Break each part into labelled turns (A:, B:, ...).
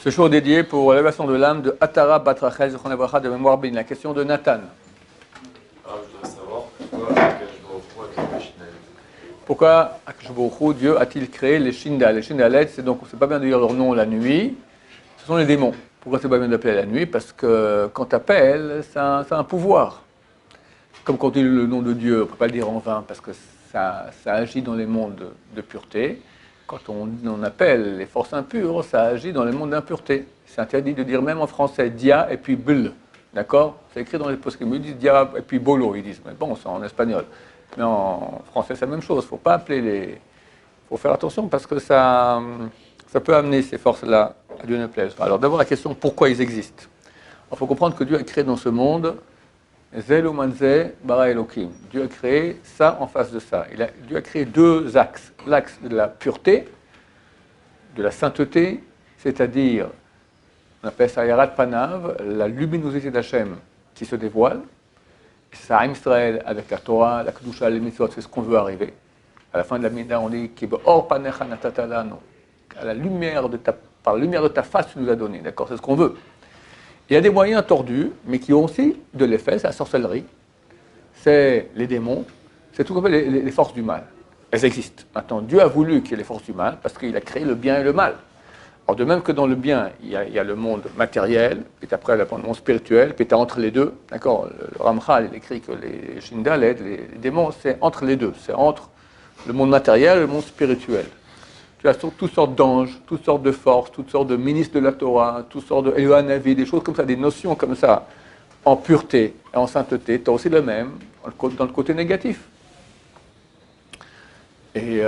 A: Ce jour dédié pour l'élévation de l'âme de Atara Bat Rachel Zichron Livracha de mémoire bénie. La question de Nathan.
B: Je voudrais savoir
A: pourquoi Akadosh Baruch Hu, Dieu a-t-il créé les Shindal? Les Shindal, c'est pas bien de dire leur nom la nuit, ce sont les démons. Pourquoi c'est pas bien d'appeler la nuit? Parce que quand tu appelles, ça a un pouvoir. Comme quand on dit le nom de Dieu, on ne peut pas le dire en vain, parce que ça agit dans les mondes de pureté. Quand on appelle les forces impures, ça agit dans les mondes d'impureté. C'est interdit de dire même en français dia et puis bl. D'accord? C'est écrit dans les poskim. Ils disent dia et puis bolo, ils disent. Mais bon, c'est en espagnol. Mais en français, c'est la même chose. Il ne faut pas appeler les. Il faut faire attention parce que ça peut amener ces forces-là à Dieu ne plaise. Alors d'abord, la question pourquoi ils existent. Il faut comprendre que Dieu a créé dans ce monde Zelo Manze Bara Elohim. Dieu a créé ça en face de ça. Dieu a créé deux axes. L'axe de la pureté, de la sainteté, c'est-à-dire, on appelle ça Yarat Panav, la luminosité d'Hachem qui se dévoile. Ça Israël avec la Torah, la Kedusha, les mitzvot, c'est ce qu'on veut arriver. À la fin de la Mida, on dit Or Panecha Natatalano. Par la lumière de ta face, tu nous as donné. D'accord, c'est ce qu'on veut. Il y a des moyens tordus, mais qui ont aussi de l'effet, c'est la sorcellerie, c'est les démons, c'est tout comme les forces du mal. Elles existent. Maintenant, Dieu a voulu qu'il y ait les forces du mal, parce qu'il a créé le bien et le mal. Alors, de même que dans le bien, il y a le monde matériel, puis après le monde spirituel, puis tu as entre les deux, d'accord, le Ramchal, il écrit que les Shindaled, les démons, c'est entre les deux, c'est entre le monde matériel et le monde spirituel. Tu as toutes sortes d'anges, toutes sortes de forces, toutes sortes de ministres de la Torah, toutes sortes de Elohanavi, des choses comme ça, des notions comme ça, en pureté et en sainteté. Tu as aussi le même dans le côté négatif. Et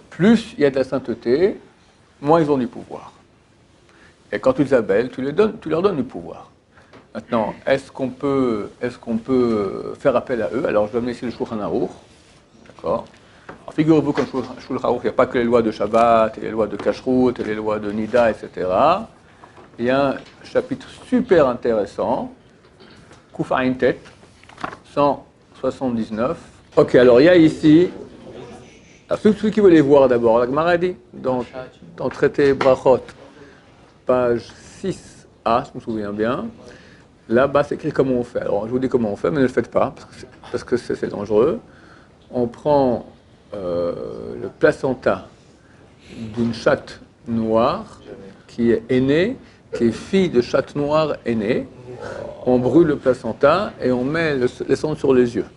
A: plus il y a de la sainteté, moins ils ont du pouvoir. Et quand tu les appelles, tu leur donnes du pouvoir. Maintenant, est-ce qu'on peut faire appel à eux? Alors je donne ici le Shulchan Aruch, d'accord? Alors, figurez-vous qu'en Shulchan Aruch, il n'y a pas que les lois de Shabbat, et les lois de Kashrut, et les lois de Nida, etc. Il y a un chapitre super intéressant, Kuf Ayin Tet, 179. Ok, alors il y a ici, alors, ceux qui veulent les voir d'abord, la Gemara dit, dans le traité Brachot, page 6a, je me souviens bien, là-bas c'est écrit comment on fait. Alors je vous dis comment on fait, mais ne le faites pas, parce que c'est dangereux. On prend le placenta d'une chatte noire qui est aînée, qui est fille de chatte noire aînée. On brûle le placenta et on met les cendres sur les yeux.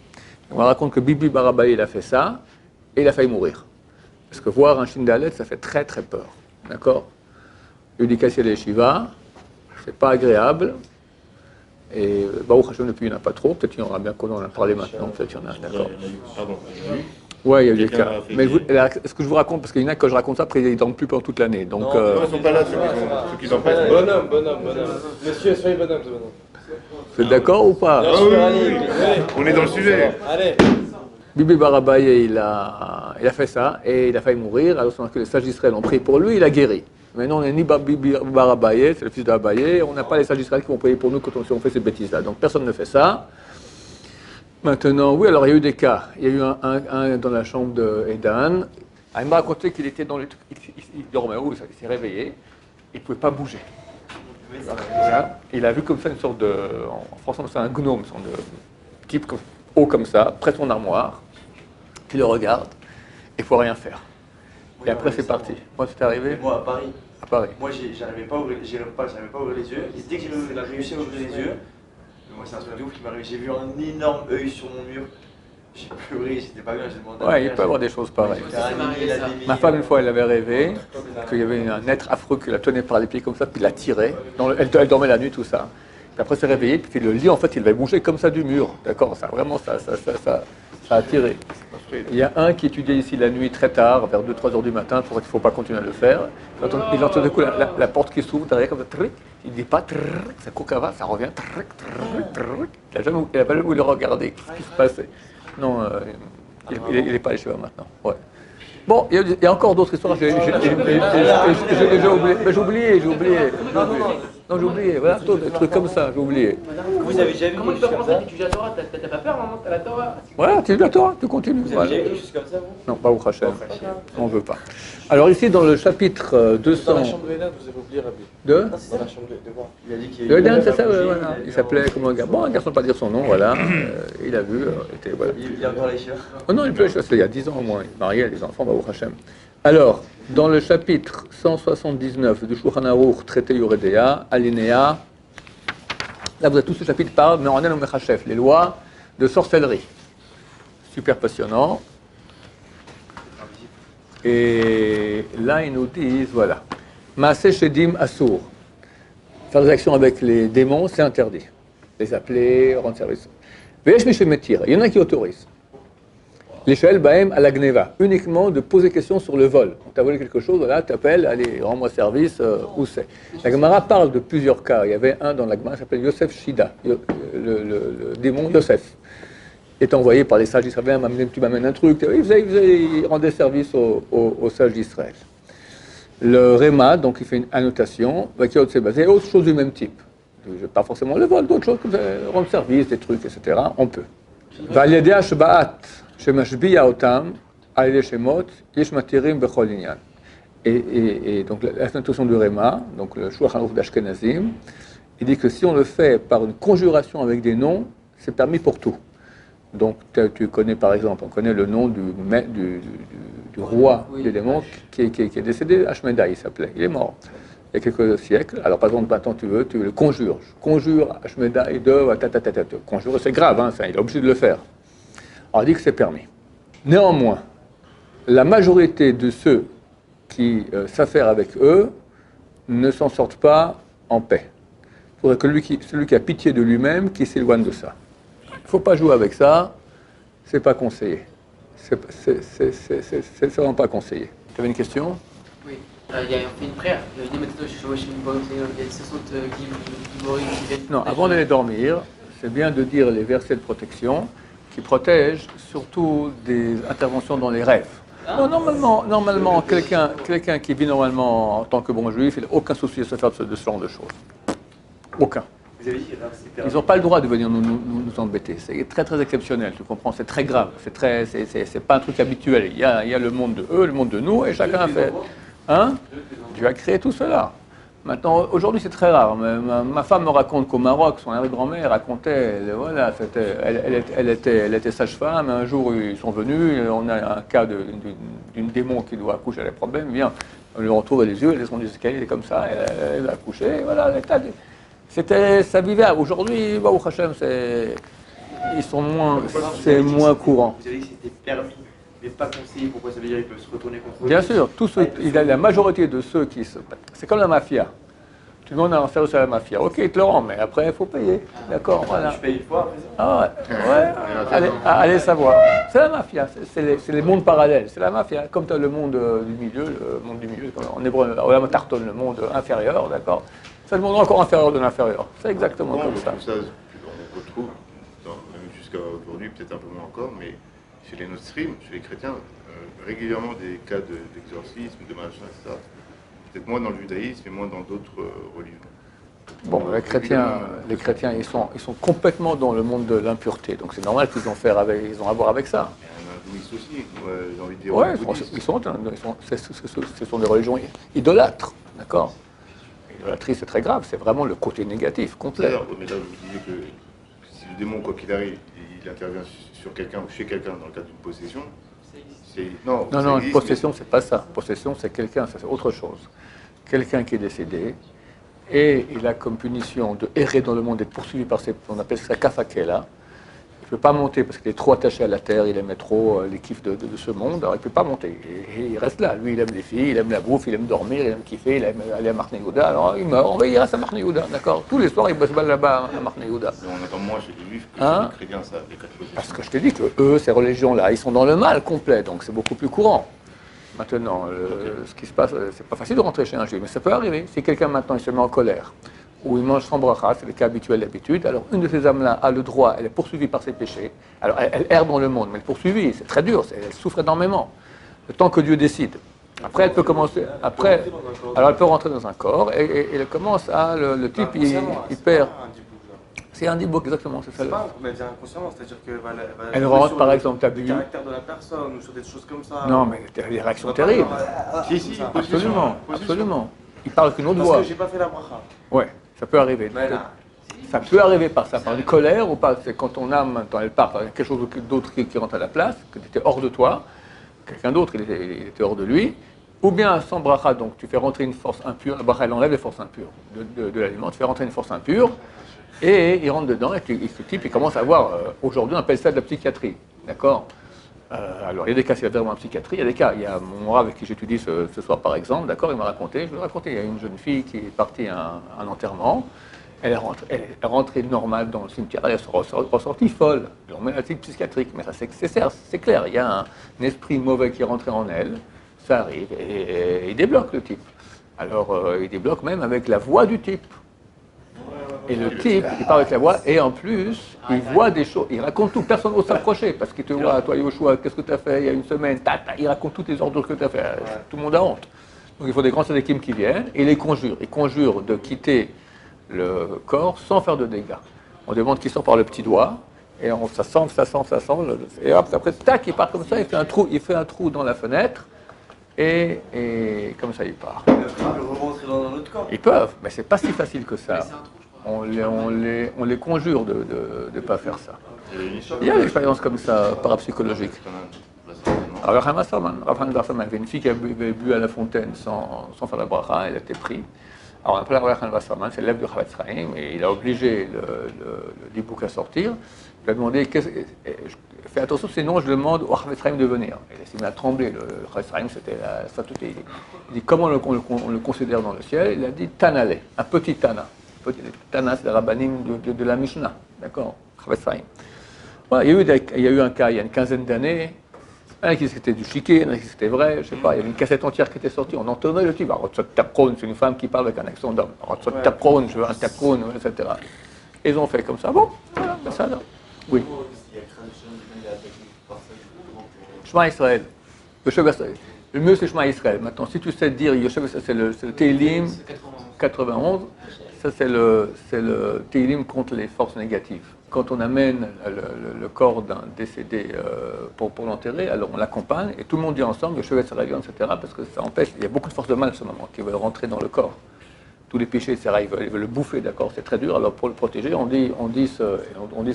A: On raconte que Bibi Barabaï il a fait ça et il a failli mourir. Parce que voir un Shindalet, ça fait très très peur. D'accord? Il dit casser les Shiva, c'est pas agréable. Et Baruch Hashem, depuis il n'y en a pas trop. Peut-être qu'il y en aura bien qu'on en a parlé maintenant. Peut-être qu'il y en a, d'accord.
B: Pardon.
A: Oui, il y a eu des cas. Mais ce que je vous raconte, parce qu'il y en a que je raconte ça, après ils ne dorment plus pendant toute l'année. Donc,
B: ils ne sont pas là, ceux qui sont pas.
C: Bonhomme. Monsieur, soyez bonhomme.
A: Vous êtes d'accord ou pas?
B: Oui. On est dans le sujet.
C: Allez.
A: Bibi Barabaye, il a fait ça, et il a failli mourir. Alors, que les sages d'Israël ont prié pour lui, il a guéri. Maintenant, on n'est ni Bibi Barabaye, c'est le fils d'Abaye, on n'a pas les sages d'Israël qui vont prier pour nous quand on fait ces bêtises-là. Donc, personne ne fait ça. Maintenant, oui, alors il y a eu des cas. Il y a eu un dans la chambre d'Edan. Il m'a raconté qu'il était dans les trucs. Il dormait où? Il s'est réveillé. Il ne pouvait pas bouger. Il a vu comme ça une sorte de. En français, c'est un gnome, une sorte de type haut comme ça, près de son armoire, qui le regarde et il ne faut rien faire. Et après, c'est parti. Moi, c'est arrivé?
D: Moi, à Paris.
A: À Paris.
D: Moi, j'arrivais pas à ouvrir les yeux. Et dès que j'ai réussi à ouvrir les yeux, moi, c'est un truc de ouf qui m'arrive. J'ai vu un énorme œil sur mon mur. J'ai pleuré, c'était pas bien, j'ai demandé.
A: Ouais, il peut y avoir des choses pareilles. Ma femme, une fois, elle avait rêvé qu'il y avait un être affreux qui la tenait par les pieds comme ça, puis la tirait. Elle dormait la nuit, tout ça. Puis après, s'est réveillée, puis le lit, en fait, il avait bougé comme ça du mur. D'accord? Ça, vraiment, ça a tiré. Il y a un qui étudiait ici la nuit très tard, vers 2-3 heures du matin, pour qu'il ne faut pas continuer à le faire. Il entend du coup la porte qui s'ouvre derrière comme ça, tric. Il ne dit pas tric, ça coca ça revient tric, tric, tric. Il n'a pas jamais voulu regarder ce qui se passait. Non, il n'est pas allé chez moi maintenant. Ouais. Bon, il y a encore d'autres histoires, j'ai déjà oublié. Mais j'ai oublié. Non, j'ai oublié. Voilà, des trucs comme ça, j'ai oublié.
D: Vous avez déjà vu
E: Comment
D: quelque
E: tu peux
D: chose comme
E: penser
D: ça?
E: que tu étudies la Torah? T'as pas peur, maman? T'as la Torah?
A: Voilà, tu la Torah, tu continues.
D: Vous avez
A: Voilà.
D: déjà vu quelque chose comme ça, vous?
A: Non, pas au Hachem. On ne veut pas. Alors ici, dans le chapitre
C: Dans
A: 200...
C: la chambre d'Hélène, vous avez oublié Rabbi.
A: de...
C: Dans la chambre de voir.
D: Il a dit qu'il
A: Le Dan, c'est ça,
D: il
A: voilà. Il s'appelait, comment un gars? Bon, un garçon, pas dire son nom, voilà. Il a vu, était, voilà.
D: Il y a encore les chiens.
A: Oh non, il peut, c'était il y a 10 ans au moins. Il est marié, a des enfants, Baruch Hashem. Alors, dans le chapitre 179 du Shulchan Aruch, traité Yoredea, alinéa, là vous avez tout ce chapitre parle, mais en ou Mechachef, les lois de sorcellerie. Super passionnant. Et là, ils nous disent, voilà, Maaseh Shedim Assour. Faire des actions avec les démons, c'est interdit. Les appeler, rendre service. Veyesh Mishemetir, il y en a qui autorisent. L'échelle Bahem à la Gneva, uniquement de poser question sur le vol. On t'a volé quelque chose, voilà, tu appelles, allez, rends-moi service, où c'est. La Gemara parle de plusieurs cas. Il y avait un dans la Gemara qui s'appelle Yosef Shida, le démon Yosef. Il est envoyé par les sages d'Israël, tu m'amènes un truc, il rendait service aux sages d'Israël. Le Réma, donc il fait une annotation, c'est autre chose du même type. Pas forcément le vol, d'autres choses comme ça, rendre service, des trucs, etc. On peut. Validea Shbaat. Et donc, la notation du Réma, donc le Shulchan Aruch d'Ashkenazim, il dit que si on le fait par une conjuration avec des noms, c'est permis pour tout. Donc, tu connais par exemple, on connaît le nom du roi des démons qui est décédé, Ashmedai il s'appelait, il est mort il y a quelques siècles. Alors, par exemple, maintenant tu le conjures. Je conjure Ashmedai de conjure, c'est grave, hein, il est obligé de le faire. On dit que c'est permis. Néanmoins, la majorité de ceux qui s'affairent avec eux ne s'en sortent pas en paix. Il faudrait que celui qui a pitié de lui-même, qui s'éloigne de ça. Il ne faut pas jouer avec ça, c'est pas conseillé. C'est vraiment pas conseillé. Tu avais une question?
E: Oui. Il y a fait une prière. Il y a 60 giborim qui viennent.
A: Non, avant d'aller dormir, c'est bien de dire les versets de protection qui protègent surtout des interventions dans les rêves. Non, normalement quelqu'un qui vit normalement en tant que bon juif, il n'a aucun souci de se faire de ce genre de choses. Aucun.
D: Vous avez dit que
A: Ils n'ont pas le droit de venir nous embêter. C'est très très exceptionnel, tu comprends? C'est très grave. C'est pas un truc habituel. Il y a le monde de eux, le monde de nous, et chacun fait. Hein? Dieu a créé tout cela. Maintenant, aujourd'hui, c'est très rare. Ma femme me raconte qu'au Maroc, son arrière-grand-mère racontait, voilà, elle était sage-femme. Un jour, ils sont venus. On a un cas d'une démon qui doit accoucher, elle a des problèmes. Viens, on lui retrouve les yeux, elle descend des escaliers, elle est comme ça, elle a accouché. Voilà, ça vivait. Aujourd'hui, Baruch Hashem, c'est moins courant.
D: Vous avez dit que c'était permis, mais pas conseillé. Pourquoi ça veut dire qu'ils peuvent se retourner contre eux?
A: Bien sûr, la majorité de ceux qui se... C'est comme la mafia. Tout le monde a un service à la mafia. Ok, il te le rend, mais après, il faut payer. D'accord, voilà.
D: Je paye une fois après ça?
A: Ah ouais, allez savoir. C'est la mafia, c'est les mondes parallèles. C'est la mafia, comme tu as le monde du milieu, en hébreu, Olam Tarton, le monde inférieur, d'accord? C'est le monde encore inférieur de l'inférieur. C'est exactement comme ça.
B: Tout ça, on retrouve, même jusqu'à aujourd'hui, peut-être un peu moins encore, mais chez les nostrim, chez les chrétiens, régulièrement des cas d'exorcisme, de machin, etc. Peut-être moins dans le judaïsme, mais moins dans d'autres religions.
A: Bon, les chrétiens, ils sont complètement dans le monde de l'impureté. Donc c'est normal qu'ils ont à voir avec ça.
B: Et un hindouiste aussi, j'ai envie de dire.
A: Ouais, ce sont des religions idolâtres, d'accord? L'idolâtrie, c'est très grave, c'est vraiment le côté négatif, complet.
B: Mais là, vous disiez que si le démon, quoi qu'il arrive, il intervient sur quelqu'un ou chez quelqu'un dans le cadre d'une possession,
A: non, une possession, c'est pas ça. Possession, c'est quelqu'un, ça c'est autre chose. Quelqu'un qui est décédé, et il a comme punition de errer dans le monde, d'être poursuivi par on appelle ça kafakela. Il ne peut pas monter parce qu'il est trop attaché à la terre, il aimait trop les kiffs de ce monde, alors il ne peut pas monter. Et il reste là. Lui, il aime les filles, il aime la bouffe, il aime dormir, il aime kiffer, il aime aller à Marne Yehuda, alors il meurt, il reste à Marne Yehuda, d'accord? Tous les soirs, il bosse là-bas à Marne Yehuda.
B: Mais on entend moins chez les juifs que chez les chrétiens, ça, les cas de possession.
A: Parce que je te dis que eux, ces religions-là, ils sont dans le mal complet, donc c'est beaucoup plus courant. Maintenant, ce qui se passe, c'est pas facile de rentrer chez un juif, mais ça peut arriver. Si quelqu'un maintenant il se met en colère, ou il mange sans bracha, c'est le cas habituel d'habitude, alors une de ces âmes-là a le droit, elle est poursuivie par ses péchés, alors elle erre dans le monde, mais elle est poursuivie, c'est très dur, elle souffre énormément. Le temps que Dieu décide, Après, elle peut commencer. Après, alors elle peut rentrer dans un corps et elle commence à. Le type, il perd. C'est un dibouk, exactement, c'est ça.
C: C'est pas, mais bien inconsciemment, c'est-à-dire qu'elle va
A: Elle
C: jouer
A: rentre,
C: sur
A: par exemple, t'as
C: le
A: vu.
C: caractère de la personne ou sur des choses comme ça.
A: Non, mais t'as des réactions terribles.
B: Si,
A: Absolument, absolument. Il parle qu'une autre
C: Parce
A: voix.
C: que j'ai pas fait la bracha.
A: Ouais, ça peut arriver.
C: Mais là,
A: Ça peut arriver par ça, par une colère ou pas. C'est quand ton âme, quand elle part, par quelque chose d'autre qui rentre à la place, que tu étais hors de toi, quelqu'un d'autre, il était hors de lui, ou bien sans bracha, donc tu fais rentrer une force impure, la bracha elle enlève les forces impures de l'aliment, tu fais rentrer une force impure, et il rentre dedans, et ce type, il commence à avoir, aujourd'hui on appelle ça de la psychiatrie, d'accord. Alors il y a des cas, c'est vraiment en psychiatrie, il y a des cas, il y a mon rave avec qui j'étudie ce soir par exemple, d'accord, il m'a raconté, je vais raconter, il y a une jeune fille qui est partie à un enterrement. Elle est rentrée normale dans le cimetière, elle est ressortie folle. On met la type psychiatrique, mais ça c'est clair, il y a un esprit mauvais qui est rentré en elle, ça arrive, et il débloque le type. Alors il débloque même avec la voix du type. Et le type, il parle avec la voix, et en plus, il voit des choses, il raconte tout, personne n'ose s'approcher, parce qu'il te voit, toi Yoshua, qu'est-ce que tu as fait il y a une semaine, il raconte toutes les ordres que tu as fait, tout le monde a honte. Donc il faut des grands tzadikim qui viennent, et les conjurent. Ils conjurent de quitter le corps sans faire de dégâts. On demande qu'il sort par le petit doigt, et ça sent, et hop, après, tac, il part comme ça, il fait un trou dans la fenêtre, et comme ça, il part.
D: Ils peuvent rentrer dans un autre corps.
A: Ils peuvent, mais c'est pas si facile que ça.
E: Mais c'est un trou, je crois.
A: On les conjure de ne pas faire ça. Il y a des expériences comme ça, parapsychologiques. Alors, Rav Wasserman avait une fille qui avait bu à la fontaine sans faire la bracha, elle a été prise. Alors, on appelle Rav Wasserman, c'est l'élève de Chavetz Chaim, et il a obligé le dibouk à sortir. Il a demandé, fais attention, sinon je demande au Chavetz Chaim de venir. Il s'est mis à trembler, le Chavetz Chaim, c'était la statue. Il dit, comment on le considère dans le ciel? Il a dit Tanale, un petit Tana. Tana, c'est le rabbanim de la Mishnah, d'accord? Chavetz Chaim. Voilà, il y a eu un cas il y a une quinzaine d'années. Il y en a qui c'était du chiquet, il y en a qui c'était vrai, je sais pas, il y avait une cassette entière qui était sortie, on entendait le type, c'est une femme qui parle avec un accent d'homme, je veux un tapron, etc. Et ils ont fait comme ça, bon, voilà, ben ça là. Oui. Shema Israël. Le mieux c'est Shema Israël. Maintenant, si tu sais dire, c'est le Teilim 91, ça c'est le Teilim contre les forces négatives. Quand on amène le corps d'un décédé pour l'enterrer, alors on l'accompagne et tout le monde dit ensemble, etc., parce que ça empêche, il y a beaucoup de forces de mal en ce moment qui veulent rentrer dans le corps. Tous les péchés, etc., ils veulent le bouffer, d'accord, c'est très dur, alors pour le protéger, on dit ça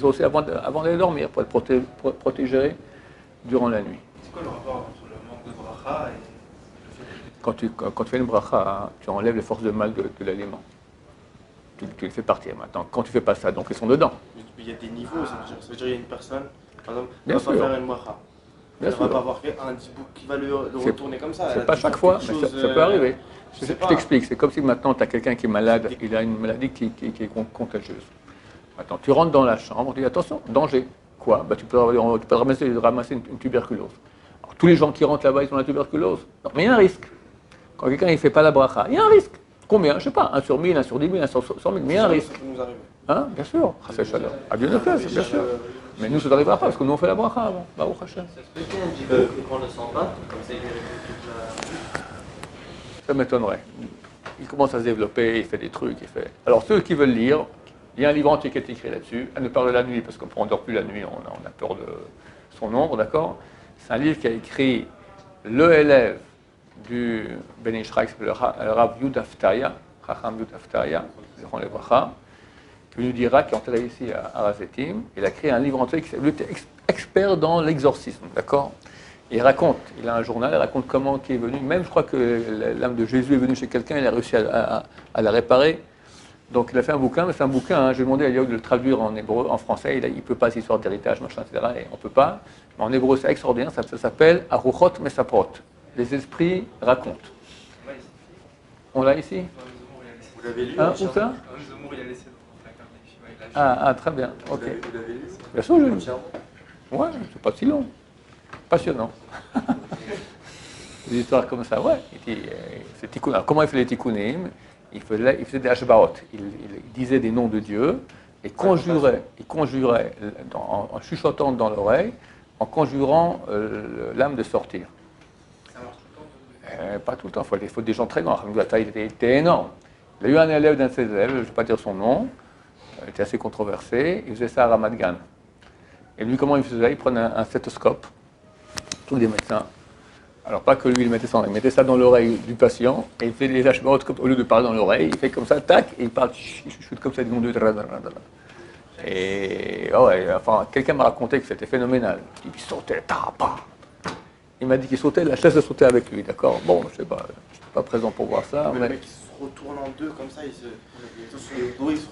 A: aussi avant d'aller dormir, pour être protégé durant la nuit.
C: C'est quoi le rapport entre le manque de bracha et le fait de...
A: Quand tu fais une bracha, tu enlèves les forces de mal de l'aliment. Tu les fais partir maintenant. Quand tu fais pas ça, donc ils sont dedans.
C: Il y a des niveaux, ça veut dire qu'il y a une personne, par exemple, qui
A: Bien
C: va pas
A: sûr.
C: faire une bracha.
A: Bien
C: Elle va
A: sûr.
C: pas avoir fait un dibouk qui va le retourner comme ça.
A: C'est
C: Elle a
A: pas
C: dû
A: chaque
C: faire
A: fois,
C: quelque
A: mais
C: chose,
A: ça peut arriver.
C: je
A: Je
C: sais pas.
A: t'explique, c'est comme si maintenant tu as quelqu'un qui est malade, il a une maladie qui est contagieuse. Maintenant, tu rentres dans la chambre, tu dis attention, danger. Quoi? Tu peux ramasser une tuberculose. Alors, tous les gens qui rentrent là-bas, ils ont la tuberculose. Non, mais il y a un risque. Quand quelqu'un ne fait pas la bracha, il y a un risque. Combien? Je ne sais pas, 1 sur 1000, 1 sur 10 000, 1 sur 100 000, mais il y a un risque.
C: Ça peut nous arriver.
A: Hein? Bien sûr, Chassid Shalom. À Dieu ne plaise, bien sûr. Mais nous, ça n'arrivera pas, parce que nous, on fait la bracha avant. Baruch Hashem.
E: Ça se peut qu'il y ait un dibouk et qu'on ne le sent pas, comme ça il est toute la...
A: Ça m'étonnerait. Il commence à se développer, il fait des trucs, il fait... Alors, ceux qui veulent lire, il y a un livre entier qui est écrit là-dessus. Elle ne parle de la nuit, parce qu'on ne dort plus la nuit, on a peur de son ombre, d'accord? C'est un livre qui a écrit le élève du Ben Ish Chai, qui s'appelle le Rav Yudah Ftaya, Chacham Yudah Ftaya, Zichron Lebracha, qui est venu d'Irak, qui est enterré ici à Arazetim. Il a créé un livre entier qui était expert dans l'exorcisme, d'accord? Il raconte, il a un journal, il raconte comment il est venu, même je crois que l'âme de Jésus est venue chez quelqu'un, il a réussi à la réparer. Donc il a fait un bouquin, mais c'est un bouquin, j'ai demandé à Yaoud de le traduire en hébreu, en français, il ne peut pas, cette histoire d'héritage, machin, etc., et on ne peut pas. Mais en hébreu, c'est extraordinaire, ça s'appelle Aruchot Mesaprot. Les esprits racontent. On l'a ici?
D: Vous l'avez lu?
A: Hein, où ça?
C: Il a laissé dans la carte des Shiva,
A: Ah, très bien, ok.
D: Vous l'avez lu?
A: Bien sûr, je l'ai lu.
D: Entièrement.
A: Ouais, c'est pas si long. Passionnant. Des histoires comme ça, ouais. Il dit, c'est tikkun. Alors, comment il fait les tikkunim? Il faisait des hashbaot. Il disait des noms de Dieu et conjurait en chuchotant dans l'oreille, en conjurant l'âme de sortir.
C: Ça marche tout le temps.
A: pas tout le temps, il faut des gens très grands. La taille était énorme. Il a eu un élève d'un de ses élèves, je ne vais pas dire son nom, il était assez controversé, il faisait ça à Ramat Gan. Et lui, comment il faisait? Il prenait un stéthoscope, tous les médecins. Alors, pas que lui, il mettait ça dans l'oreille du patient, et il fait les hachements, au lieu de parler dans l'oreille, il fait comme ça, tac, et il parle, il chuchote comme ça, du nom de... Et enfin, quelqu'un m'a raconté que c'était phénoménal. Il sautait, il m'a dit qu'il sautait, la chaise sautait avec lui, d'accord? Bon, je sais pas, je n'étais pas présent pour voir ça.
F: Mais le mec, il se retourne en deux comme ça, il se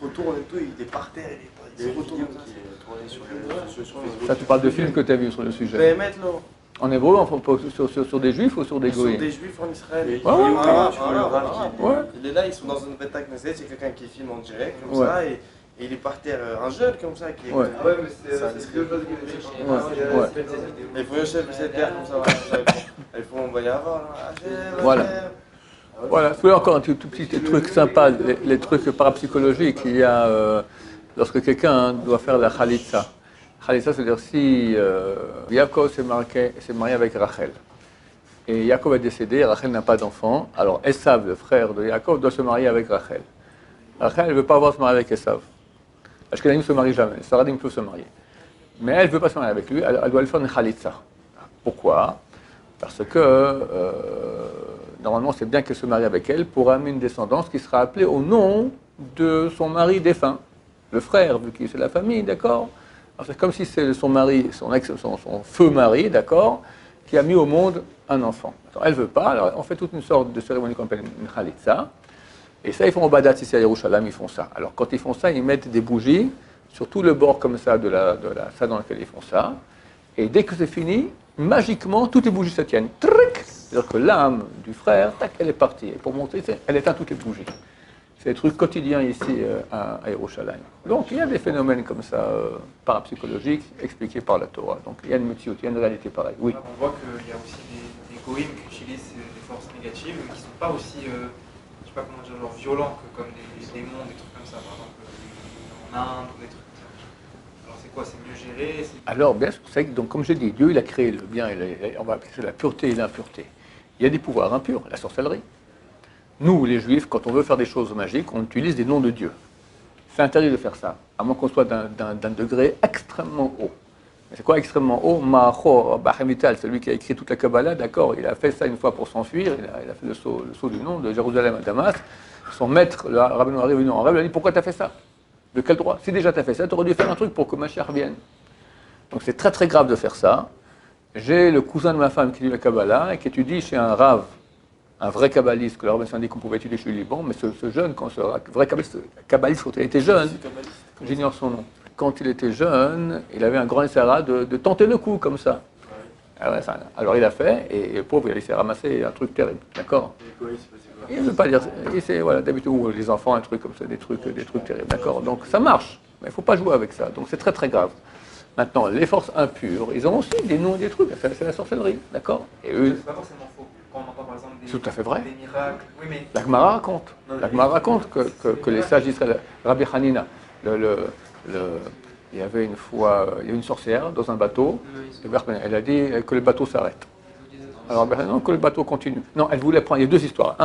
F: retourne et tout, il est par terre, il se retourne comme ça.
A: Ça, tu parles de films que tu as vu sur le sujet?
F: Béhémet, là.
A: En hébreu, sur des juifs ou sur des goïs?
F: Sur des juifs en Israël.
A: Ouais.
F: Il est là, ils sont dans une bêta Knesset, c'est quelqu'un qui filme en direct comme ça, et il est par terre, un jeune comme ça qui est.
A: Ouais.
F: Ah ouais, mais c'est deux choses qui il faut un chef de cette terre comme ça, il faut on va y avoir.
A: Voilà. Voilà, vous voulez encore un tout petit truc sympa, les trucs parapsychologiques. Il y a, lorsque quelqu'un doit faire la khalitsa. Khalitsa, c'est-à-dire si Yaakov s'est marié avec Rachel, et Yaakov est décédé, Rachel n'a pas d'enfant, alors Esav, le frère de Yaakov, doit se marier avec Rachel. Rachel, elle ne veut pas avoir se marier avec Esav. Ashkenazim ne se marie jamais, les Saradim peuvent se marier. Mais elle ne veut pas se marier avec lui, elle doit lui faire une khalitsa. Pourquoi? Parce que normalement, c'est bien qu'elle se marie avec elle pour amener une descendance qui sera appelée au nom de son mari défunt, le frère, vu que c'est la famille, d'accord? C'est comme si c'est son mari, son feu mari, d'accord, qui a mis au monde un enfant. Alors, elle ne veut pas, alors on fait toute une sorte de cérémonie qu'on appelle une khalitsa. Et ça, ils font au Badat, ici à Yerushalayim, ils font ça. Alors quand ils font ça, ils mettent des bougies sur tout le bord comme ça de la salle dans laquelle ils font ça. Et dès que c'est fini, magiquement, toutes les bougies se tiennent. C'est-à-dire que l'âme du frère, tac, elle est partie. Et pour monter, elle éteint toutes les bougies. C'est des trucs quotidiens ici à Yerushalayim. Donc il y a des phénomènes comme ça, parapsychologiques, expliqués par la Torah. Donc il y a une métier, il y a une réalité pareille. Oui.
C: On voit qu'il y a aussi des goïms qui utilisent des forces négatives, mais qui ne sont pas aussi, je ne sais pas comment dire, genre violents que comme des démons, des trucs comme ça, par exemple en Inde ou des trucs comme ça. Alors c'est quoi? C'est mieux géré?
A: Alors bien sûr, donc comme j'ai dit, Dieu il a créé le bien, on va appeler ça la pureté et l'impureté. Il y a des pouvoirs impurs, la sorcellerie. Nous, les Juifs, quand on veut faire des choses magiques, on utilise des noms de Dieu. C'est interdit de faire ça, à moins qu'on soit d'un degré extrêmement haut. Mais c'est quoi extrêmement haut? Ma'achor Bahamital, celui qui a écrit toute la Kabbalah, d'accord, il a fait ça une fois pour s'enfuir, il a fait le saut du nom de Jérusalem à Damas. Son maître, le rabbin Noir, est venu en rêve, il a dit: pourquoi tu as fait ça? De quel droit? Si déjà tu as fait ça, tu aurais dû faire un truc pour que Mashiach vienne. Donc c'est très très grave de faire ça. J'ai le cousin de ma femme qui lit la Kabbalah et qui étudie chez un rave, un vrai kabbaliste, que le rabbin s'est dit qu'on pouvait étudier chez lui. Bon, mais ce jeune, quand ce vrai kabbaliste, quand il était jeune, j'ignore son nom, quand il était jeune, il avait un grand essara de tenter le coup comme ça. Alors il a fait, et le pauvre, il s'est ramassé un truc terrible, d'accord? Il ne veut pas dire, voilà, d'habitude, les enfants, un truc comme ça, des trucs terribles, d'accord? Donc ça marche, mais il ne faut pas jouer avec ça, donc c'est très très grave. Maintenant, les forces impures, ils ont aussi des noms et des trucs, c'est la sorcellerie, d'accord? Et eux,
C: c'est pas forcément faux. Quand on entend par exemple
A: c'est tout à fait vrai.
C: des miracles. Oui, mais
A: La Gemara raconte que les sages d'Israël, Rabbi Hanina, il y avait une fois, il y a une sorcière dans un bateau, elle a dit que le bateau s'arrête. Alors non, que le bateau continue. Non, elle voulait prendre, il y a deux histoires.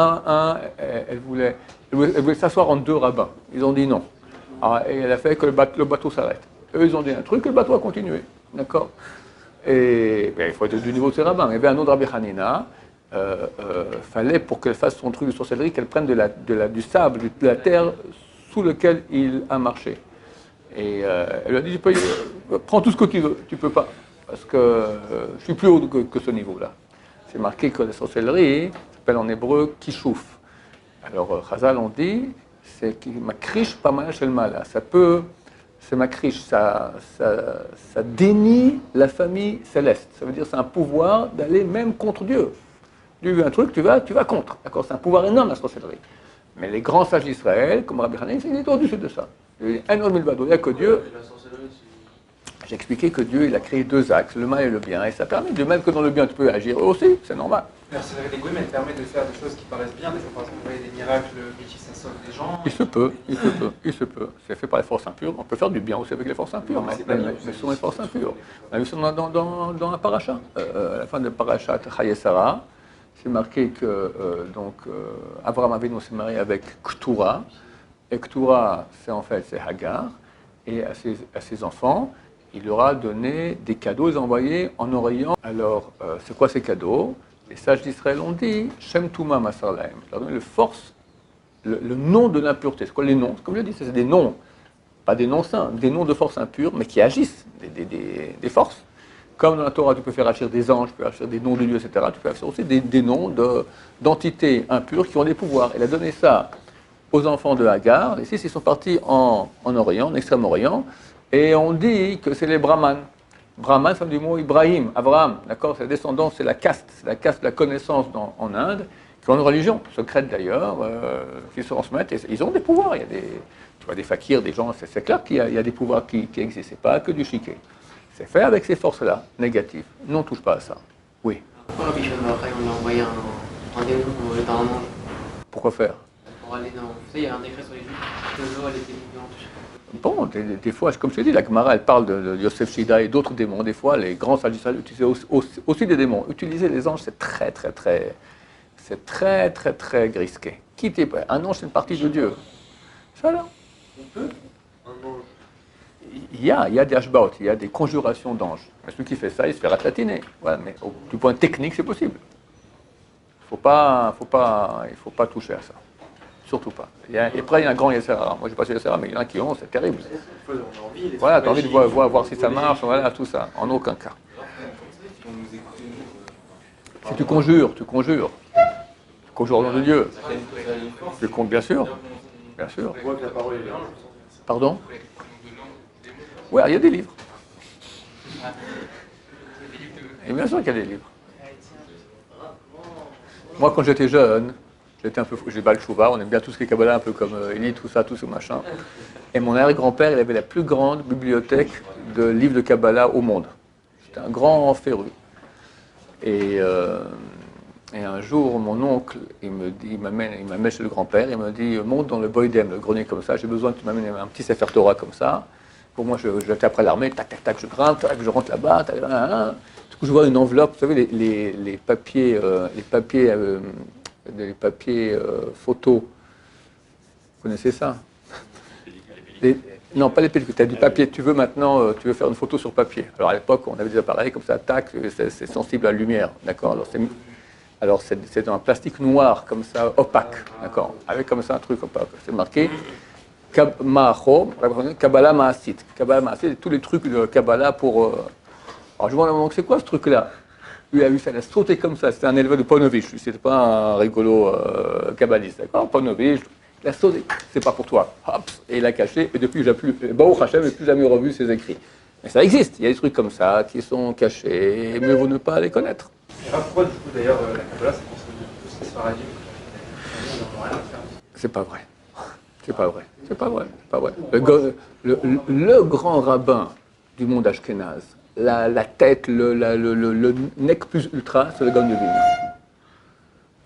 A: Elle voulait s'asseoir entre deux rabbins. Ils ont dit non. Et elle a fait que le bateau s'arrête. Eux, ils ont dit un truc, que le bateau a continué. D'accord? Et il faut être du niveau de ces rabbins. Il y avait un autre Rabbi Hanina. Fallait, pour qu'elle fasse son truc de sorcellerie, qu'elle prenne du sable, de la terre sous lequel il a marché. Et elle lui a dit: prends tout ce que tu veux, tu peux pas, parce que je suis plus haut que ce niveau-là. C'est marqué que la sorcellerie s'appelle en hébreu kishouf. Alors Chazal on dit, c'est makrish pas mal chez le mal. C'est makrish, ça dénie la famille céleste. Ça veut dire c'est un pouvoir d'aller même contre Dieu. Dieu veut un truc, tu vas contre. D'accord, c'est un pouvoir énorme la sorcellerie. Mais les grands sages d'Israël, comme Rabbi Hanina, il est au-dessus de ça. Il n'y a que Dieu. J'ai expliqué que Dieu il a créé deux axes, le mal et le bien. Et ça permet de même que dans le bien tu peux agir aussi, c'est normal.
C: la sorcellerie des goïms, elle permet de faire des choses qui paraissent bien. Des fois, par exemple, vous voyez des miracles, ça sauve des gens.
A: Il se peut. C'est fait par les forces impures. On peut faire du bien aussi avec les forces impures, mais ce sont les forces impures. On a vu ça dans un paracha. À la fin de parachat Chayei Sarah, c'est marqué que Abraham Avinu s'est marié avec Ketura, et Ketura, c'est Hagar, et à ses enfants, il leur a donné des cadeaux, ils ont envoyés en Orient. Alors, c'est quoi ces cadeaux? Les sages d'Israël ont dit Shem Touma Masar Lahem. Il leur a donné le nom de l'impureté. C'est quoi les noms? Comme je dis, c'est des noms, pas des noms saints, des noms de forces impures, mais qui agissent, des forces. Comme dans la Torah, tu peux faire agir des anges, tu peux agir des noms de Dieu, etc. Tu peux faire aussi des noms d'entités impures qui ont des pouvoirs. Il a donné ça aux enfants de Hagar. Ici, ils sont partis en Orient, en Extrême-Orient, et on dit que c'est les Brahmanes. Brahman, ça veut dire du mot Ibrahim, Abraham, d'accord? C'est la descendance, c'est la caste de la connaissance en Inde, qui ont une religion, secrète d'ailleurs, qui se transmettent, et ils ont des pouvoirs. Il y a tu vois, des fakirs, des gens, c'est clair qu'il y a des pouvoirs qui existent, c'est pas que du chiquet. C'est fait avec ces forces-là, négatives. Non, on ne touche pas à ça. Oui.
E: Pourquoi Rabbi Shimon Bar Yochai, on lui a envoyé un démon dans un ange?
A: Pourquoi faire?
E: Pour aller dans... Vous savez, il y a un décret sur les Juifs, que l'eau, elle était vivante.
A: Bon, des fois, comme je t'ai dit, la Gemara, elle parle de Yosef Shida et d'autres démons. Des fois, les grands sages d'Israël utilisaient aussi des démons. Utiliser les anges, c'est très risqué. Un ange, c'est une partie de Dieu. Ça, là.
D: On peut un ange.
A: Il y a des hashbaot, il y a des conjurations d'anges. Mais celui qui fait ça, il se fait ratatiner. Voilà, mais du point technique, c'est possible. Il faut pas toucher à ça. Surtout pas. Et après, il y a un grand Yessera. Moi, je n'ai pas su Yessera, mais il y en a qui ont, c'est terrible.
D: On a envie,
A: Voilà, tu as envie de voir si ça marche, voilà, tout ça. En aucun cas. Si tu conjures. Tu conjures au nom de Dieu. Tu comptes, bien sûr. Bien sûr.
D: On voit que la parole est là.
A: Pardon? Oui, il y a des livres. Et bien sûr qu'il y a des livres. Moi, quand j'étais jeune, j'étais un peu fou. J'ai Baal Tshuva, on aime bien tout ce qui est Kabbalah, un peu comme Eli, tout ce machin. Et mon arrière-grand-père, il avait la plus grande bibliothèque de livres de Kabbalah au monde. C'était un grand féru. Et un jour, mon oncle, il m'amène chez le grand-père, il me dit, monte dans le Boydem, le grenier comme ça, j'ai besoin que tu m'amènes un petit Sefer Torah comme ça. Pour moi, j'étais après l'armée, tac, je grimpe, tac, je rentre là-bas, tac, Du coup, je vois une enveloppe, vous savez, les papiers photos. Vous connaissez ça? Non, pas les pellicules, tu as du papier. Tu veux faire une photo sur papier. Alors à l'époque, on avait des appareils comme ça, tac, c'est sensible à la lumière, d'accord? Alors c'est un plastique noir, comme ça, opaque, d'accord? Avec comme ça un truc opaque. C'est marqué Kabbalah Maasit. Kabbalah Maasit, c'est tous les trucs de Kabbalah pour. Alors je vois donc c'est quoi ce truc-là? Lui a vu ça, il a sauté comme ça. C'était un éleveur de Ponovitch, c'était pas un rigolo kabbaliste, d'accord? Ponovitch, il a sauté, c'est pas pour toi. Hop, et il a caché, et depuis, Baruch Hashem, je n'ai plus jamais revu ses écrits. Mais ça existe, il y a des trucs comme ça qui sont cachés, mais vaut ne pas les connaître.
C: Et pourquoi, du coup, d'ailleurs, la Kabbalah, c'est pour tous ces Sfaradim ils n'ont rien à faire.
A: C'est pas vrai. C'est pas vrai. C'est pas vrai. C'est pas vrai. Le grand rabbin du monde ashkénaze, la tête, le nec plus ultra, c'est le Gaon de Vilna.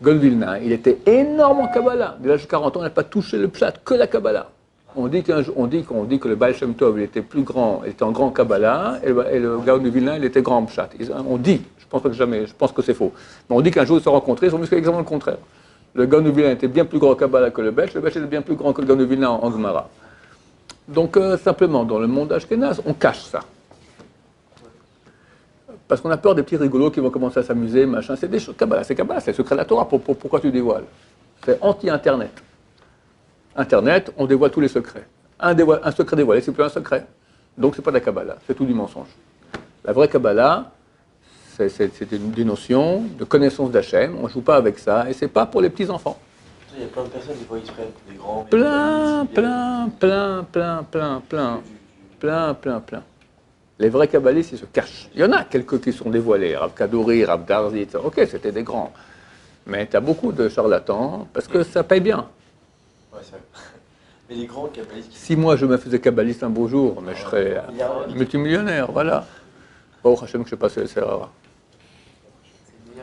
A: Gaon de Vilna, il était énorme en Kabbalah. Dès l'âge de 40 ans, il n'a pas touché le pshat, que la Kabbalah. On dit que le Baal Shem Tov, il était plus grand, il était en grand Kabbalah, et le Gaon de Vilna, il était grand en pshat. On dit, je pense que c'est faux. Mais on dit qu'un jour ils se sont rencontrés, ils ont vu exactement le contraire. Le Gaon de Vilna était bien plus grand en Kabbalah que le Bech était bien plus grand que le Gaon de Vilna en Gemara. Donc simplement, dans le monde ashkénaze, on cache ça. Parce qu'on a peur des petits rigolos qui vont commencer à s'amuser, machin. C'est des choses, Kabbalah, c'est le secret de la Torah. Pourquoi tu dévoiles? C'est anti-Internet. Internet, on dévoile tous les secrets. Un secret dévoilé, c'est plus un secret. Donc c'est pas de la Kabbalah, c'est tout du mensonge. La vraie Kabbalah, c'est des notions de connaissance d'Hachem, on ne joue pas avec ça, et c'est pas pour les petits-enfants.
D: Il y a plein de personnes, des fois, ils se prennent pour des grands...
A: Plein. Les vrais kabbalistes, ils se cachent. Il y en a quelques qui sont dévoilés, Rav Kaduri, Rav Darzi, ok, c'était des grands. Mais tu as beaucoup de charlatans, parce que ça paye bien.
D: Ouais, c'est vrai. Mais les grands kabbalistes...
A: Si moi je me faisais kabbaliste un beau jour, mais je serais multimillionnaire, voilà. Baruch Hashem, que je passe le Serra.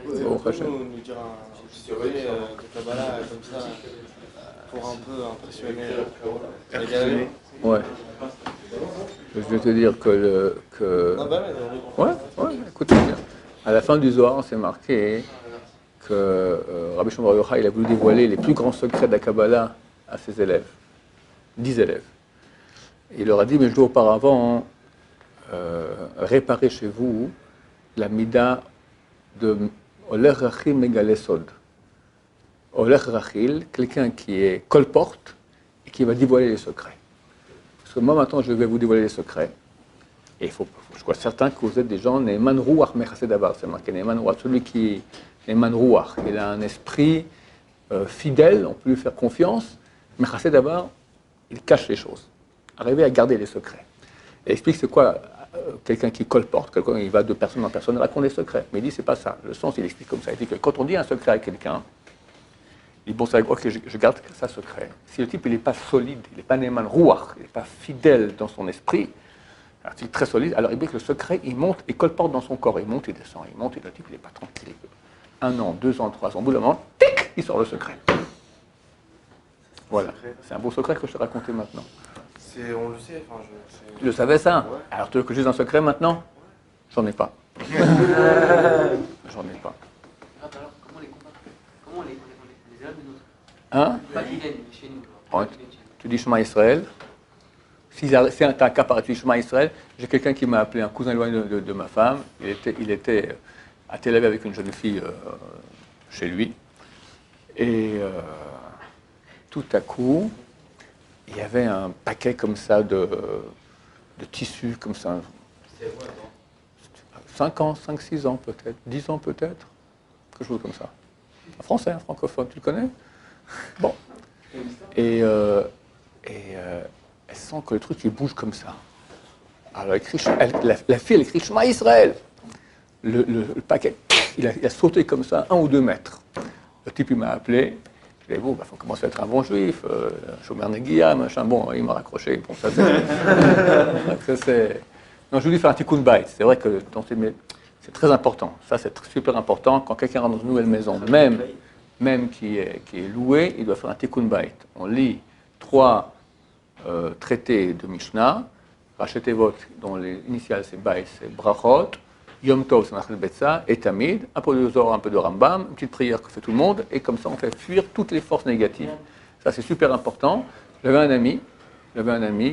F: Nous dire un sujet de Kabbalah comme ça, pour un peu impressionner les gamins.
A: Ouais. Je vais te dire que
F: Non, bah
A: ouais, écoutez bien. À la fin du Zohar, c'est marqué que Rabbi Shimon Bar Yochai, il a voulu dévoiler les plus grands secrets de la Kabbalah à ses élèves, 10 élèves. Et il leur a dit, mais je dois auparavant réparer chez vous la mida de Oler Rachil Megale Sod. Oler Rachil, quelqu'un qui est colporte et qui va dévoiler les secrets. Parce que moi maintenant je vais vous dévoiler les secrets. Et je suis certain que vous êtes des gens, Ne'eman Ruach Mechased Davar, c'est marqué Ne'eman Ruach, celui qui est Ne'eman Ruach, il a un esprit fidèle, on peut lui faire confiance. Mechased Davar, il cache les choses. Arriver à garder les secrets. Et il explique c'est quoi quelqu'un qui colporte, quelqu'un qui va de personne en personne, raconte des secrets. Mais il dit c'est pas ça. Le sens, il explique comme ça. Il dit que quand on dit un secret à quelqu'un, il dit bon, ça, ok, je garde ça secret. Si le type il n'est pas solide, il n'est pas Ne'eman Ruach, il n'est pas fidèle dans son esprit, alors, il est très solide, alors il dit que le secret, il monte et colporte dans son corps. Il monte, il descend, il monte, et le type, il n'est pas tranquille. 1 an, 2 ans, 3 ans, au bout d'un moment, tic, il sort le secret. Voilà, c'est un beau secret que je te racontais maintenant.
F: On le sait, enfin,
A: Tu le savais ça?
F: Ouais.
A: Alors tu veux que je dise un secret maintenant? J'en ai pas. J'en ai pas.
E: Alors, comment les combattre? Comment les élèves de notre.
A: Hein?
E: Pas qu'ils viennent chez nous.
A: Ouais. Tu dis Shema Israël. Si c'est un cas particulier, Shema Israël, j'ai quelqu'un qui m'a appelé, un cousin éloigné de ma femme. Il était à Tel Aviv avec une jeune fille chez lui. Et tout à coup, il y avait un paquet comme ça de tissus, comme ça. 5 ans, 5, 6 ans peut-être, 10 ans peut-être, quelque chose comme ça. Un français, un francophone, tu le connais? Bon. Et elle sent que le truc il bouge comme ça. Alors la fille elle écrit Shema Israël. Le paquet, il a sauté comme ça, 1 ou 2 mètres. Le type il m'a appelé. Je lui ai dit, bon, il faut commencer à être un bon juif, Shomer Negia, machin. Bon, il m'a raccroché. Bon, ça c'est. Non, je voulais faire un tikkun bayit. C'est vrai que c'est très important. Ça, c'est super important. Quand quelqu'un rentre dans une nouvelle maison, même qui est loué, il doit faire un tikkun bayit. On lit 3 traités de Mishnah, Rachetevot, dont les initiales c'est bayit, c'est brachot, Yom Tov, c'est Nachal Betza, et Tamid, un peu de Zohar, un peu de Rambam, une petite prière que fait tout le monde, et comme ça on fait fuir toutes les forces négatives. Ça c'est super important. J'avais un ami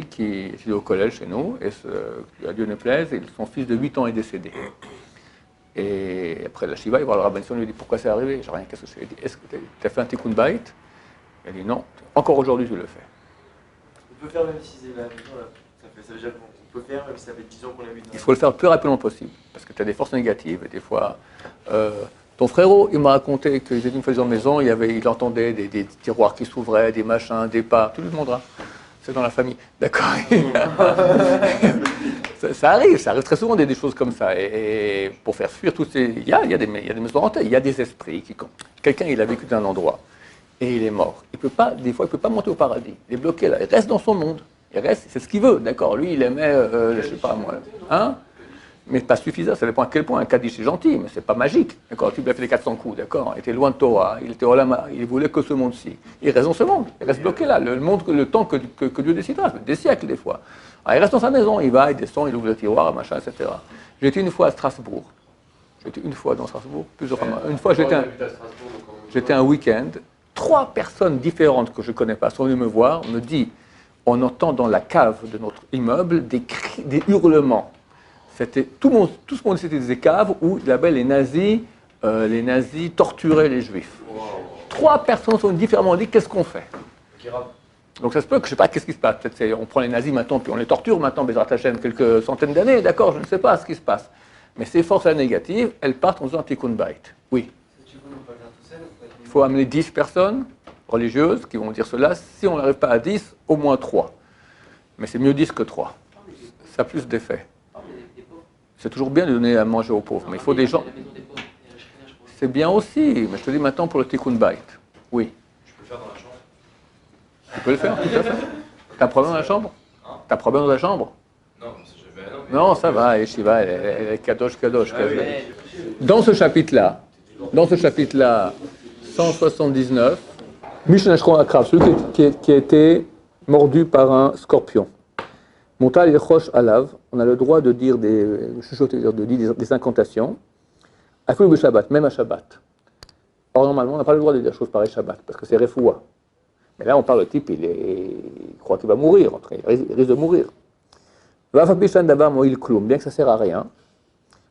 A: qui était au collège chez nous, et à Dieu ne plaise, et son fils de 8 ans est décédé. Et après la Shiva, il va voir le rabbin, il lui dit pourquoi c'est arrivé? J'ai rien, qu'est-ce que c'est? Il dit est-ce que tu as fait un tikkun bayit? Il dit non, encore aujourd'hui je le fais.
D: On peut faire même si c'est la maison là. Ça veut dire qu'on peut faire même si ça fait 10 ans qu'on habite.
A: Il faut le faire le plus rapidement possible, parce que tu as des forces négatives, et des fois. Ton frérot, il m'a raconté qu'ils étaient une fois dans la maison, il entendait des tiroirs qui s'ouvraient, des machins, des pas, tu lui demanderas. C'est dans la famille, d'accord. ça arrive très souvent des choses comme ça. Et pour faire fuir tous ces. Il y a des maisons hantées, il y a des esprits qui. Quelqu'un, il a vécu dans un endroit et il est mort. Des fois, il ne peut pas monter au paradis. Il est bloqué là, il reste dans son monde. C'est ce qu'il veut, d'accord. Lui, il aimait, je ne sais pas moi. Hein? Mais pas suffisant, ça dépend à quel point un Kaddish est gentil, mais c'est pas magique. D'accord, tu lui as fait les 400 coups, d'accord, il était loin de Torah, il était Olama, il voulait que ce monde-ci. Il reste dans ce monde, il reste bloqué là, le temps que Dieu décidera, des siècles des fois. Alors, il reste dans sa maison, il va, il descend, il ouvre le tiroir, machin, etc. J'étais une fois à Strasbourg. Plusieurs fois. Une fois, j'étais un week-end, 3 personnes différentes que je ne connais pas sont venues me voir, me disent, on entend dans la cave de notre immeuble des cris, des hurlements. Tout ce monde c'était des caves où là-bas les nazis torturaient les juifs. Wow. 3 personnes sont différemment dit qu'est-ce qu'on fait? Donc ça se peut que je ne sais pas qu'est-ce qui se passe. Peut-être on prend les nazis maintenant puis on les torture maintenant, Bezrat Hashem, quelques centaines d'années, d'accord, je ne sais pas ce qui se passe. Mais ces forces négatives, elles partent en faisant un tikkun bayit. Oui. Il faut amener 10 personnes religieuses qui vont dire cela. Si on n'arrive pas à 10, au moins 3. Mais c'est mieux 10 que 3. Ça a plus d'effet. C'est toujours bien de donner à manger aux pauvres, mais il faut des gens. C'est bien aussi, mais je te dis maintenant pour le tikkun bayit. Oui.
D: Je peux le faire dans la chambre.
A: Tu peux le faire, tout à fait. T'as un problème dans la chambre? T'as un problème dans la chambre? Non, ça va, Yeshiva, elle est kadosh. Dans ce chapitre-là, 179, Mishnah Shchon Akrav, celui qui a été mordu par un scorpion. Montal el chosh alav, on a le droit de dire des incantations. Afil le Shabbat, même à Shabbat. Or, normalement, on n'a pas le droit de dire des choses pareilles Shabbat, parce que c'est refoua. Mais là, on parle, le type, il croit qu'il va mourir, il risque de mourir. Bien que ça ne sert à rien,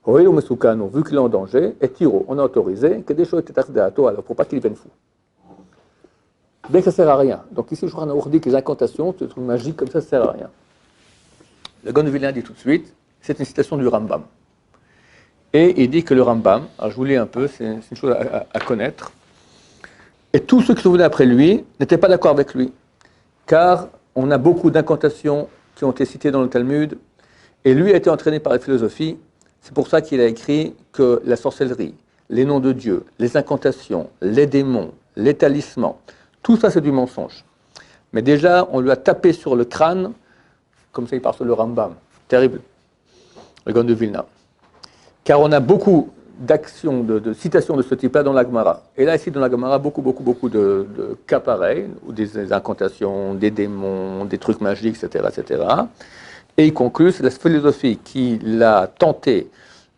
A: vu qu'il est en danger, et tiro, on a autorisé que des choses étaient taxées à toi, alors pour pas qu'il vienne fou. Bien que ça ne sert à rien. Donc ici, je crois qu'on dit que les incantations, ce truc magique comme ça ne sert à rien. Le Gaon de Vilna dit tout de suite, c'est une citation du Rambam. Et il dit que le Rambam, alors je vous lis un peu, c'est une chose à connaître, et tous ceux qui sont venus après lui n'étaient pas d'accord avec lui, car on a beaucoup d'incantations qui ont été citées dans le Talmud, et lui a été entraîné par la philosophie. C'est pour ça qu'il a écrit que la sorcellerie, les noms de Dieu, les incantations, les démons, les talismans, tout ça c'est du mensonge. Mais déjà, on lui a tapé sur le crâne, comme ça il part sur le Rambam. Terrible, le Gaon de Vilna. Car on a beaucoup d'actions, de citations de ce type-là dans la Gemara. Et là, ici, dans la Gemara, beaucoup de cas pareils, ou des incantations, des démons, des trucs magiques, etc., etc. Et il conclut, c'est la philosophie qui l'a tenté,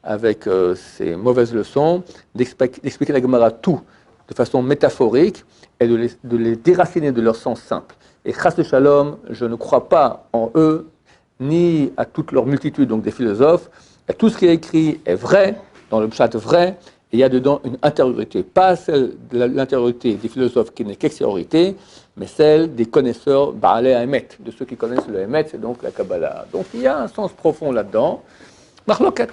A: avec ses mauvaises leçons, d'expliquer la Gemara tout de façon métaphorique et de les déraciner de leur sens simple. Et Chas de Shalom, je ne crois pas en eux, ni à toute leur multitude, donc des philosophes. Et tout ce qui est écrit est vrai, dans le pshat vrai, et il y a dedans une intériorité, pas celle de l'intériorité des philosophes qui n'est qu'extériorité, mais celle des connaisseurs Baalei Haemet, de ceux qui connaissent le Haemet, c'est donc la Kabbalah. Donc il y a un sens profond là-dedans. Marloket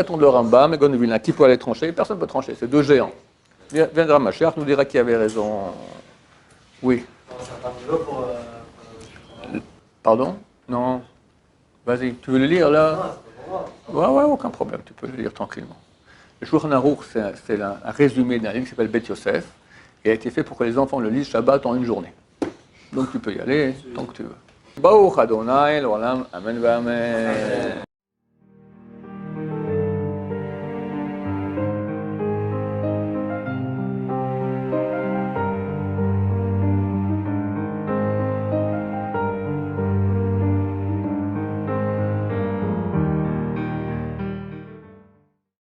A: on le Rambam, et Gaon de Vilna, qui peut aller trancher? Personne ne peut trancher, c'est deux géants. Viendra Mashiach, nous dira qui avait raison. Oui. Pardon? Non. Vas-y, tu veux le lire là? Ouais, aucun problème, tu peux le lire tranquillement. Le Shulchan Aruch, c'est un résumé d'un livre qui s'appelle Bet Yosef, et a été fait pour que les enfants le lisent Shabbat en une journée. Donc tu peux y aller tant que tu veux. Baruch Adonai, l'olam, amen, amen.